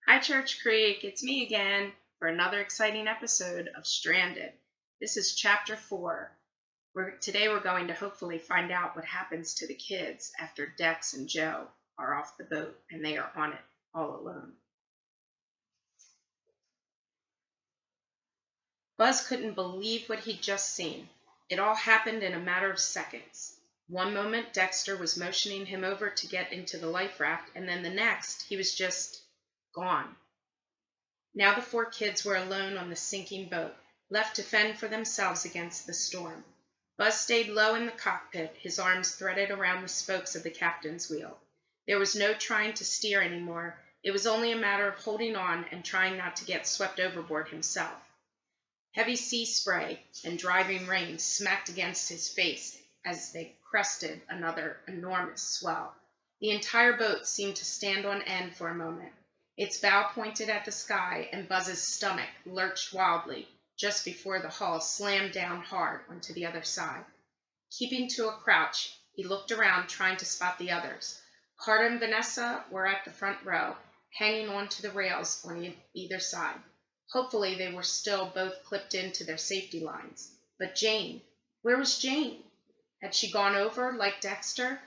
Hi, Church Creek. It's me again for another exciting episode of Stranded. This is Chapter 4. Today we're going to hopefully find out what happens to the kids after Dex and Joe are off the boat and they are on it all alone. Buzz couldn't believe what he'd just seen. It all happened in a matter of seconds. One moment, Dexter was motioning him over to get into the life raft, and then the next, he was just gone. Now the four kids were alone on the sinking boat, left to fend for themselves against the storm. Buzz stayed low in the cockpit, his arms threaded around the spokes of the captain's wheel. There was no trying to steer anymore. It was only a matter of holding on and trying not to get swept overboard himself. Heavy sea spray and driving rain smacked against his face as they crested another enormous swell. The entire boat seemed to stand on end for a moment. Its bow pointed at the sky, and Buzz's stomach lurched wildly just before the hull slammed down hard onto the other side. Keeping to a crouch, he looked around, trying to spot the others. Carter and Vanessa were at the front row, hanging onto the rails on either side. Hopefully they were still both clipped into their safety lines. But Jane, where was Jane? Had she gone over like Dexter?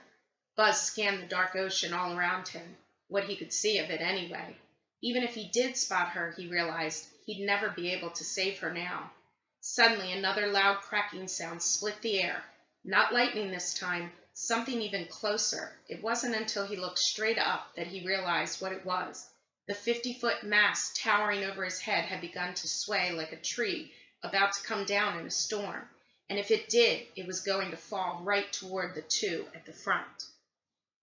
Buzz scanned the dark ocean all around him, what he could see of it anyway. Even if he did spot her, he realized he'd never be able to save her now. Suddenly, another loud cracking sound split the air. Not lightning this time, something even closer. It wasn't until he looked straight up that he realized what it was. The 50-foot mast towering over his head had begun to sway like a tree about to come down in a storm, and if it did, it was going to fall right toward the two at the front.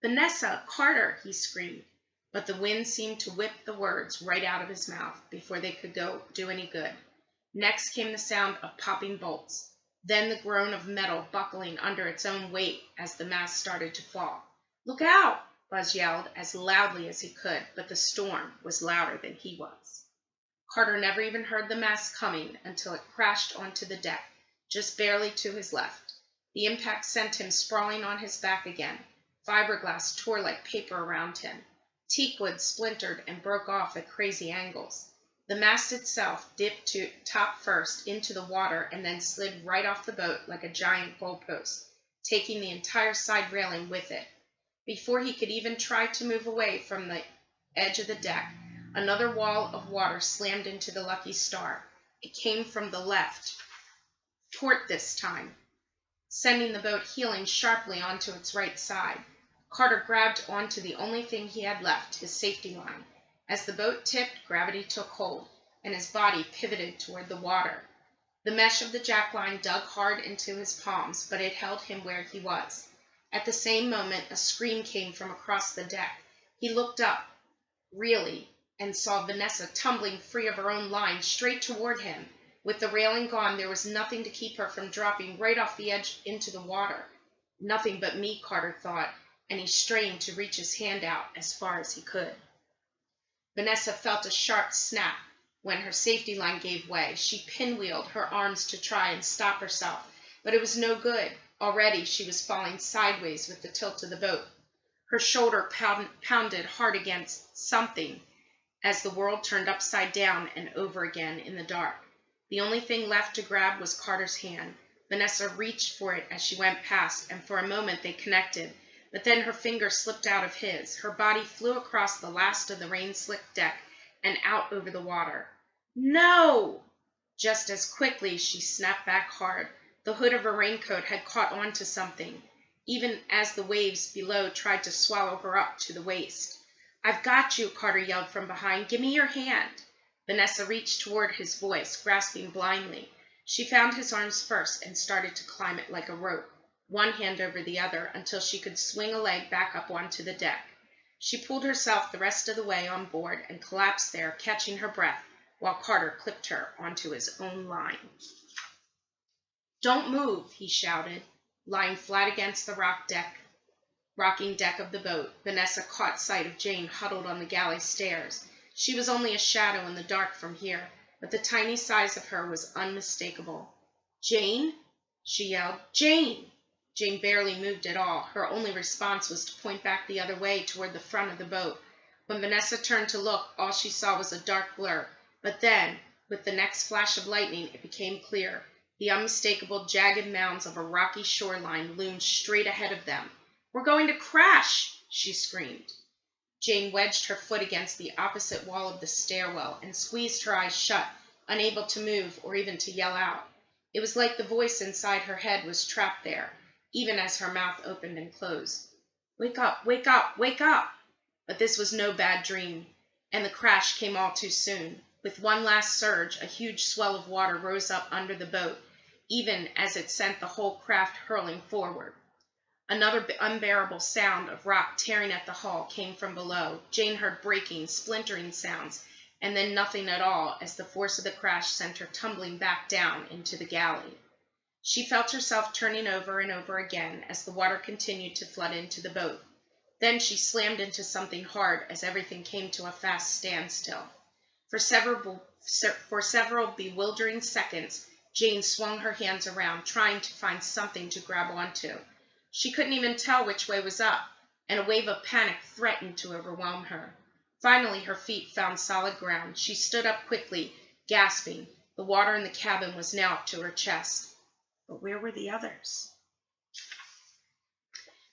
"Vanessa! Carter!" he screamed, but the wind seemed to whip the words right out of his mouth before they could do any good. Next came the sound of popping bolts, then the groan of metal buckling under its own weight as the mast started to fall. "Look out!" Buzz yelled as loudly as he could, but the storm was louder than he was. Carter never even heard the mast coming until it crashed onto the deck, just barely to his left. The impact sent him sprawling on his back again. Fiberglass tore like paper around him. Teakwood splintered and broke off at crazy angles. The mast itself dipped to top first into the water and then slid right off the boat like a giant goalpost, taking the entire side railing with it. Before he could even try to move away from the edge of the deck, another wall of water slammed into the Lucky Star. It came from the left, port this time, sending the boat heeling sharply onto its right side. Carter grabbed onto the only thing he had left, his safety line. As the boat tipped, gravity took hold, and his body pivoted toward the water. The mesh of the jackline dug hard into his palms, but it held him where he was. At the same moment, a scream came from across the deck. He looked up, really, and saw Vanessa tumbling free of her own line straight toward him. With the railing gone, there was nothing to keep her from dropping right off the edge into the water. Nothing but me, Carter thought, and he strained to reach his hand out as far as he could. Vanessa felt a sharp snap when her safety line gave way. She pinwheeled her arms to try and stop herself, but it was no good. Already she was falling sideways with the tilt of the boat. Her shoulder pounded hard against something as the world turned upside down and over again in the dark. The only thing left to grab was Carter's hand. Vanessa reached for it as she went past, and for a moment they connected, but then her finger slipped out of his. Her body flew across the last of the rain-slicked deck and out over the water. "No!" Just as quickly she snapped back hard. The hood of her raincoat had caught on to something, even as the waves below tried to swallow her up to the waist. "I've got you," Carter yelled from behind. "Give me your hand." Vanessa reached toward his voice, grasping blindly. She found his arms first and started to climb it like a rope, one hand over the other, until she could swing a leg back up onto the deck. She pulled herself the rest of the way on board and collapsed there, catching her breath, while Carter clipped her onto his own line. "Don't move," he shouted. Lying flat against the rocking deck of the boat, Vanessa caught sight of Jane huddled on the galley stairs. She was only a shadow in the dark from here, but the tiny size of her was unmistakable. "Jane?" she yelled. "Jane!" Jane barely moved at all. Her only response was to point back the other way toward the front of the boat. When Vanessa turned to look, all she saw was a dark blur. But then, with the next flash of lightning, it became clear. The unmistakable jagged mounds of a rocky shoreline loomed straight ahead of them. "We're going to crash!" she screamed. Jane wedged her foot against the opposite wall of the stairwell and squeezed her eyes shut, unable to move or even to yell out. It was like the voice inside her head was trapped there, even as her mouth opened and closed. "Wake up, wake up, wake up!" But this was no bad dream, and the crash came all too soon. With one last surge, a huge swell of water rose up under the boat, even as it sent the whole craft hurling forward. Another unbearable sound of rock tearing at the hull came from below. Jane heard breaking, splintering sounds, and then nothing at all as the force of the crash sent her tumbling back down into the galley. She felt herself turning over and over again as the water continued to flood into the boat. Then she slammed into something hard as everything came to a fast standstill. For several bewildering seconds, Jane swung her hands around, trying to find something to grab onto. She couldn't even tell which way was up, and a wave of panic threatened to overwhelm her. Finally, her feet found solid ground. She stood up quickly, gasping. The water in the cabin was now up to her chest. But where were the others?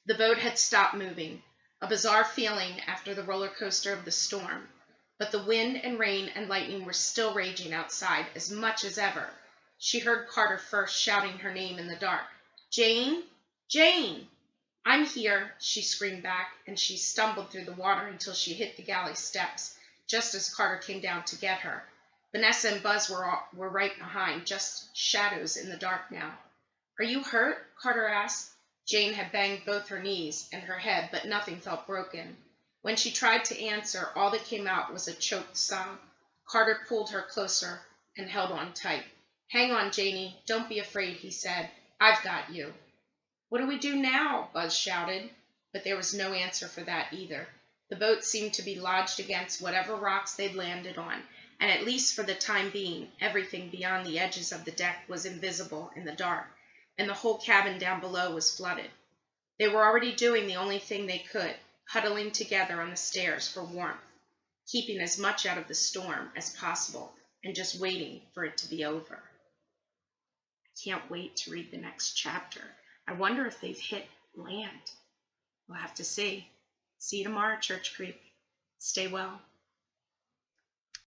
The boat had stopped moving, a bizarre feeling after the roller coaster of the storm. But the wind and rain and lightning were still raging outside as much as ever. She heard Carter first shouting her name in the dark. "Jane? Jane!" "I'm here," she screamed back, and she stumbled through the water until she hit the galley steps, just as Carter came down to get her. Vanessa and Buzz were right behind, just shadows in the dark now. "Are you hurt?" Carter asked. Jane had banged both her knees and her head, but nothing felt broken. When she tried to answer, all that came out was a choked sob. Carter pulled her closer and held on tight. "Hang on, Janie. Don't be afraid," he said. "I've got you." "What do we do now?" Buzz shouted. But there was no answer for that either. The boat seemed to be lodged against whatever rocks they'd landed on, and at least for the time being, everything beyond the edges of the deck was invisible in the dark, and the whole cabin down below was flooded. They were already doing the only thing they could, huddling together on the stairs for warmth, keeping as much out of the storm as possible, and just waiting for it to be over. I can't wait to read the next chapter. I wonder if they've hit land. We'll have to see. See you tomorrow, Church Creek. Stay well.